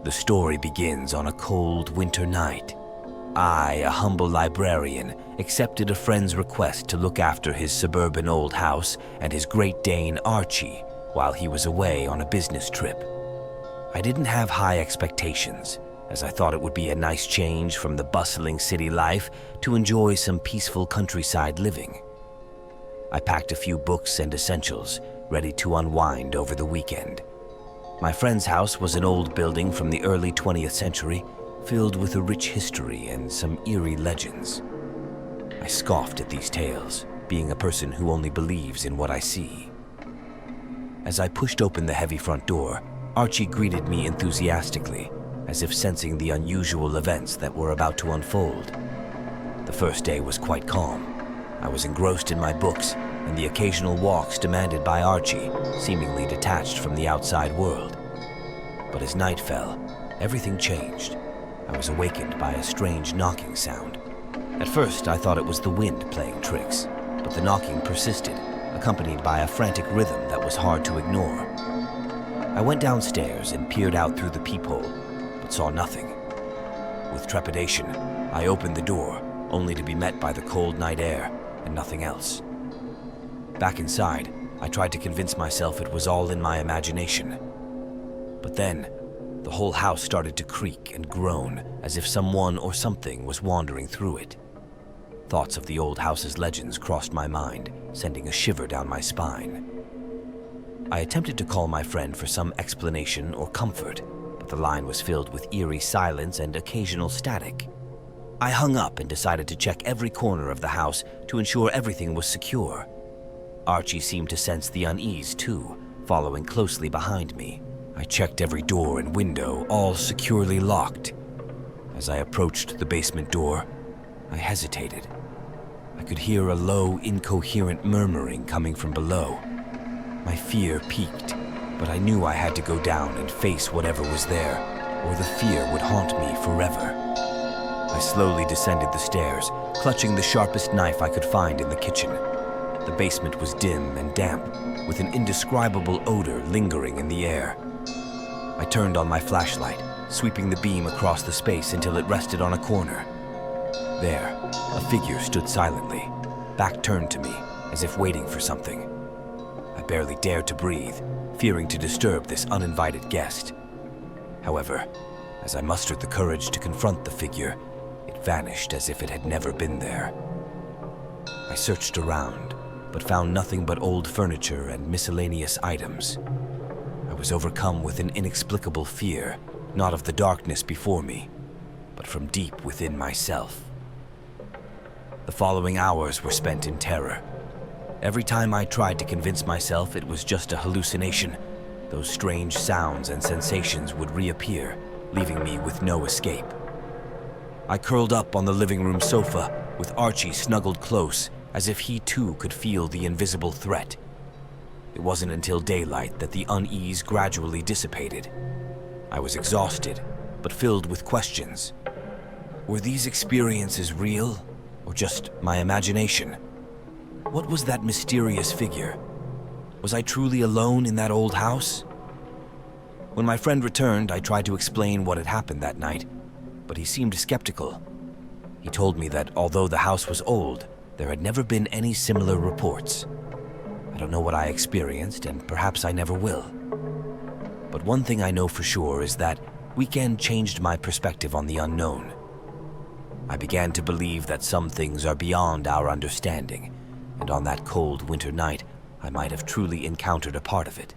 The story begins on a cold winter night. I, a humble librarian, accepted a friend's request to look after his suburban old house and his Great Dane, Archie, while he was away on a business trip. I didn't have high expectations, as I thought it would be a nice change from the bustling city life to enjoy some peaceful countryside living. I packed a few books and essentials, ready to unwind over the weekend. My friend's house was an old building from the early 20th century, filled with a rich history and some eerie legends. I scoffed at these tales, being a person who only believes in what I see. As I pushed open the heavy front door, Archie greeted me enthusiastically, as if sensing the unusual events that were about to unfold. The first day was quite calm. I was engrossed in my books and the occasional walks demanded by Archie, seemingly detached from the outside world. But as night fell, everything changed. I was awakened by a strange knocking sound. At first, I thought it was the wind playing tricks, but the knocking persisted, accompanied by a frantic rhythm that was hard to ignore. I went downstairs and peered out through the peephole, but saw nothing. With trepidation, I opened the door, only to be met by the cold night air and nothing else. Back inside, I tried to convince myself it was all in my imagination. But then, the whole house started to creak and groan as if someone or something was wandering through it. Thoughts of the old house's legends crossed my mind, sending a shiver down my spine. I attempted to call my friend for some explanation or comfort, but the line was filled with eerie silence and occasional static. I hung up and decided to check every corner of the house to ensure everything was secure. Archie seemed to sense the unease too, following closely behind me. I checked every door and window, all securely locked. As I approached the basement door, I hesitated. I could hear a low, incoherent murmuring coming from below. My fear peaked, but I knew I had to go down and face whatever was there, or the fear would haunt me forever. I slowly descended the stairs, clutching the sharpest knife I could find in the kitchen. The basement was dim and damp, with an indescribable odor lingering in the air. I turned on my flashlight, sweeping the beam across the space until it rested on a corner. There, a figure stood silently, back turned to me, as if waiting for something. I barely dared to breathe, fearing to disturb this uninvited guest. However, as I mustered the courage to confront the figure, it vanished as if it had never been there. I searched around, but found nothing but old furniture and miscellaneous items. I was overcome with an inexplicable fear, not of the darkness before me, but from deep within myself. The following hours were spent in terror. Every time I tried to convince myself it was just a hallucination, those strange sounds and sensations would reappear, leaving me with no escape. I curled up on the living room sofa, with Archie snuggled close, as if he too could feel the invisible threat. It wasn't until daylight that the unease gradually dissipated. I was exhausted, but filled with questions. Were these experiences real, or just my imagination? What was that mysterious figure? Was I truly alone in that old house? When my friend returned, I tried to explain what had happened that night, but he seemed skeptical. He told me that although the house was old, there had never been any similar reports. I don't know what I experienced, and perhaps I never will. But one thing I know for sure is that weekend changed my perspective on the unknown. I began to believe that some things are beyond our understanding, and on that cold winter night, I might have truly encountered a part of it.